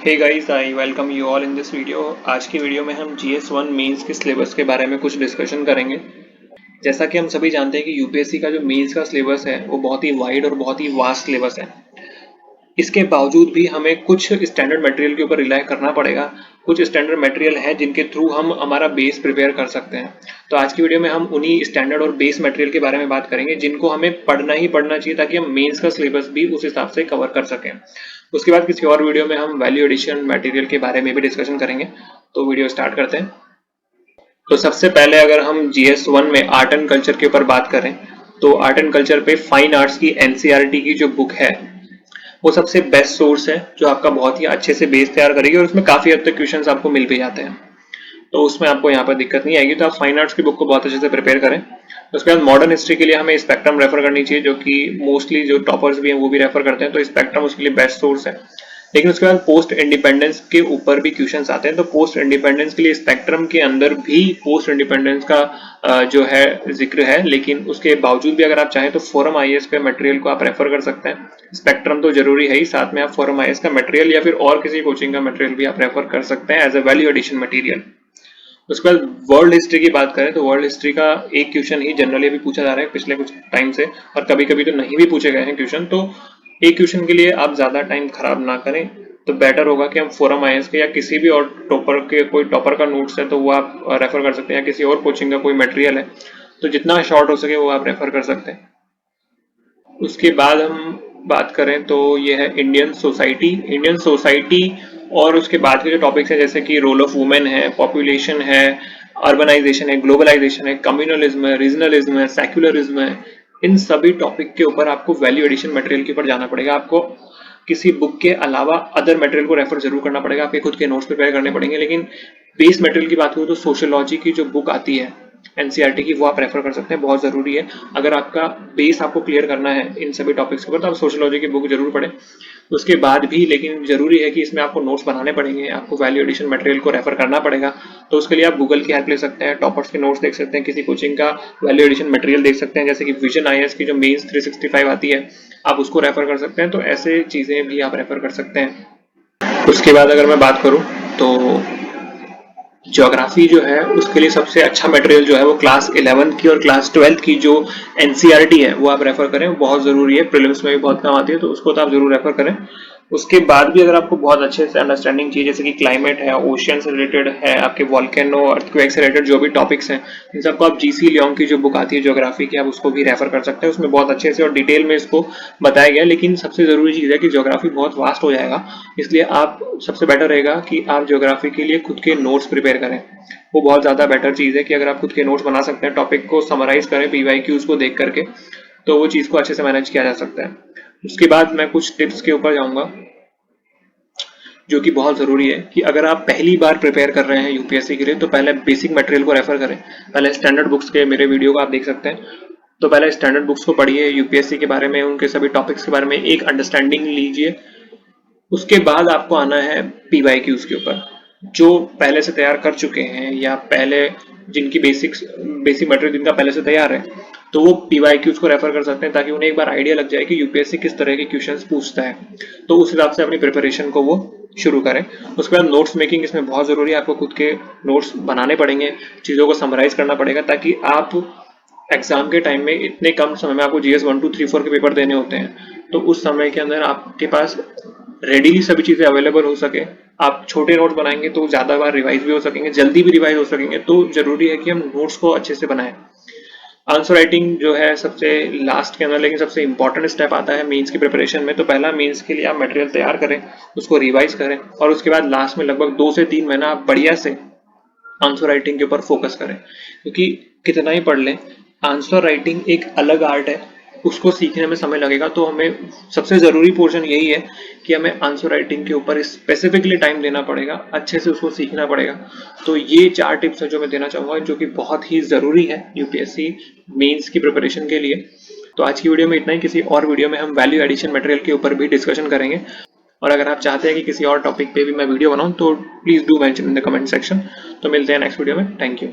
Hey guys, I welcome you all in this video. आज की video में हम GS1 मेंस के सिलेबस के बारे में कुछ डिस्कशन करेंगे। जैसा कि हम सभी जानते हैं कि यूपीएससी का जो मेंस का सिलेबस है वो बहुत ही वाइड और बहुत ही वास्ट सिलेबस है। इसके बावजूद भी हमें कुछ स्टैंडर्ड मटेरियल के ऊपर रिलाई करना पड़ेगा। कुछ स्टैंडर्ड मटेरियल है जिनके थ्रू हम हमारा बेस प्रिपेयर कर सकते हैं। तो आज की वीडियो में हम उन्हीं स्टैंडर्ड और बेस मटेरियल के बारे में बात करेंगे जिनको हमें पढ़ना ही पढ़ना चाहिए ताकि हम मेंस का सिलेबस भी उस हिसाब से कवर कर सकें। उसके बाद किसी और वीडियो में हम वैल्यू एडिशन मटेरियल के बारे में भी डिस्कशन करेंगे। तो वीडियो स्टार्ट करते हैं। तो सबसे पहले अगर हम GS1 में आर्ट एंड कल्चर के ऊपर बात करें तो आर्ट एंड कल्चर पे फाइन आर्ट्स की NCERT की जो बुक है वो सबसे बेस्ट सोर्स है जो आपका बहुत ही अच्छे से बेस तैयार करेगी और उसमें काफी हद तक क्वेश्चंस आपको मिल भी जाते हैं। तो उसमें आपको यहाँ पर दिक्कत नहीं आएगी। तो आप फाइन आर्ट्स की बुक को बहुत अच्छे से प्रिपेयर करें। उसके बाद मॉडर्न हिस्ट्री के लिए हमें स्पेक्ट्रम रेफर करनी चाहिए जो कि मोस्टली जो टॉपर्स भी हैं वो भी रेफर करते हैं। तो स्पेक्ट्रम उसके लिए बेस्ट सोर्स है। लेकिन उसके बाद पोस्ट इंडिपेंडेंस के ऊपर भी क्वेश्चंस आते हैं। तो पोस्ट इंडिपेंडेंस के लिए स्पेक्ट्रम के अंदर भी पोस्ट इंडिपेंडेंस का जो है जिक्र है, लेकिन उसके बावजूद भी अगर आप चाहें तो फोरम IAS पे मटेरियल को आप रेफर कर सकते हैं। स्पेक्ट्रम तो जरूरी है ही, साथ में आप फोरम IAS का मटेरियल या फिर और किसी कोचिंग का मटेरियल भी आप रेफर कर सकते हैं as a value addition material. उसके बाद वर्ल्ड हिस्ट्री की बात करें तो वर्ल्ड हिस्ट्री का एक क्वेश्चन ही जनरली अभी पूछा जा रहा है पिछले कुछ टाइम से, और कभी कभी तो नहीं भी पूछे गए हैं क्वेश्चन। तो एक क्वेश्चन के लिए आप ज्यादा टाइम खराब ना करें। तो बेटर होगा कि हम फोरम IAS के या किसी भी और टॉपर के, कोई टॉपर का नोट्स है तो वो आप रेफर कर सकते हैं, या किसी और कोचिंग का कोई मटेरियल है तो जितना शॉर्ट हो सके वो आप रेफर कर सकते हैं। उसके बाद हम बात करें तो ये है इंडियन सोसाइटी और उसके बाद के जो टॉपिक्स हैं जैसे कि रोल ऑफ वुमेन है, पॉपुलेशन है, अर्बनाइजेशन है, ग्लोबलाइजेशन है, कम्युनलिज्म है, रीजनलिज्म है, सेक्युलरिज्म है। इन सभी टॉपिक के ऊपर आपको वैल्यू एडिशन मटेरियल के ऊपर जाना पड़ेगा। आपको किसी बुक के अलावा अदर मटेरियल को रेफर जरूर करना पड़ेगा। आपके खुद के नोट्स प्रिपेयर करने पड़ेंगे। लेकिन बेस मटेरियल की बात करूँ तो सोशियोलॉजी की जो बुक आती है NCERT की, वो आप रेफर कर सकते हैं, बहुत जरूरी है। अगर आपका बेस आपको क्लियर करना है इन सभी टॉपिक्स के ऊपर तो आप सोशियोलॉजी की बुक जरूर पढ़ें। उसके बाद भी लेकिन जरूरी है कि इसमें आपको नोट्स बनाने पड़ेंगे, आपको वैल्यू एडिशन मटेरियल को रेफर करना पड़ेगा। तो उसके लिए आप गूगल की हेल्प ले सकते हैं, टॉपर्स के नोट्स देख सकते हैं, किसी कोचिंग का वैल्यू एडिशन मटेरियल देख सकते हैं, जैसे कि विजन IAS की जो मेंस 365 आती है आप उसको रेफर कर सकते हैं। तो ऐसे चीजें भी आप रेफर कर सकते हैं। उसके बाद अगर मैं बात करूं तो ज्योग्राफी जो है उसके लिए सबसे अच्छा मटेरियल जो है वो क्लास 11th की और क्लास 12th की जो NCERT है वो आप रेफर करें, बहुत जरूरी है, प्रीलिम्स में भी बहुत काम आती है, तो उसको तो आप जरूर रेफर करें। उसके बाद भी अगर आपको बहुत अच्छे से अंडरस्टैंडिंग चाहिए जैसे कि क्लाइमेट है, ओशियन से रिलेटेड है, आपके वॉल्केनो, अर्थक्वेक से रिलेटेड जो भी टॉपिक्स हैं इन सबको आप GC लियोंग की जो बुक आती है ज्योग्राफी की आप उसको भी रेफर कर सकते हैं। उसमें बहुत अच्छे से और डिटेल में इसको बताया गया है। लेकिन सबसे जरूरी चीज है कि ज्योग्राफी बहुत वास्ट हो जाएगा, इसलिए आप सबसे बेटर रहेगा कि आप ज्योग्राफी के लिए खुद के नोट्स प्रिपेयर करें। वो बहुत ज्यादा बेटर चीज है कि अगर आप खुद के नोट्स बना सकते हैं, टॉपिक को समराइज करें PYQs को देख करके, तो वो चीज को अच्छे से मैनेज किया जा सकता है। उसके बाद मैं कुछ टिप्स के ऊपर जाऊंगा जो कि बहुत जरूरी है कि अगर आप पहली बार प्रिपेयर कर रहे हैं यूपीएससी के लिए तो पहले बेसिक मटेरियल को रेफर करें। पहले स्टैंडर्ड बुक्स के मेरे वीडियो को आप देख सकते हैं, तो पहले स्टैंडर्ड बुक्स को पढ़िए, यूपीएससी के बारे में, उनके सभी टॉपिक्स के बारे में एक अंडरस्टैंडिंग लीजिए। उसके बाद आपको आना है PYQs के ऊपर। जो पहले से तैयार कर चुके हैं या पहले जिनकी बेसिक मटेरियल जिनका पहले से तैयार है तो वो PYQs को रेफर कर सकते हैं ताकि उन्हें एक बार आइडिया लग जाए कि यूपीएससी किस तरह के क्वेश्चंस पूछता है, तो उस हिसाब से अपनी प्रिपरेशन को वो शुरू करें। उसके बाद नोट्स मेकिंग इसमें बहुत जरूरी है। आपको खुद के नोट्स बनाने पड़ेंगे, चीजों को समराइज करना पड़ेगा ताकि आप एग्जाम के टाइम में इतने कम समय में आपको GS 1 2 3 4 के पेपर देने होते हैं, तो उस समय के अंदर आपके पास रेडीली सभी चीजें अवेलेबल हो सके। आप छोटे नोट्स बनाएंगे तो ज्यादा बार रिवाइज भी हो सकेंगे, जल्दी भी रिवाइज हो सकेंगे। तो जरूरी है कि हम नोट्स को अच्छे से बनाएं। आंसर राइटिंग जो है सबसे लास्ट के अंदर, लेकिन सबसे इंपॉर्टेंट स्टेप आता है मेंस की प्रिपरेशन में। तो पहला मेंस के लिए आप मटेरियल तैयार करें, उसको रिवाइज करें, और उसके बाद लास्ट में लगभग 2 से 3 महीना आप बढ़िया से आंसर राइटिंग के ऊपर फोकस करें। क्योंकि कितना ही पढ़ लें, आंसर राइटिंग एक अलग आर्ट है, उसको सीखने में समय लगेगा। तो हमें सबसे जरूरी पोर्शन यही है कि हमें आंसर राइटिंग के ऊपर स्पेसिफिकली टाइम देना पड़ेगा, अच्छे से उसको सीखना पड़ेगा। तो ये 4 टिप्स हैं जो मैं देना चाहूंगा, जो कि बहुत ही जरूरी है यूपीएससी मेंस की प्रिपरेशन के लिए। तो आज की वीडियो में इतना ही। किसी और वीडियो में हम वैल्यू एडिशन मटेरियल के ऊपर भी डिस्कशन करेंगे, और अगर आप चाहते हैं कि किसी और टॉपिक पे भी मैं वीडियो बनाऊं तो please do mention in the comment section. तो मिलते हैं नेक्स्ट वीडियो में। Thank you.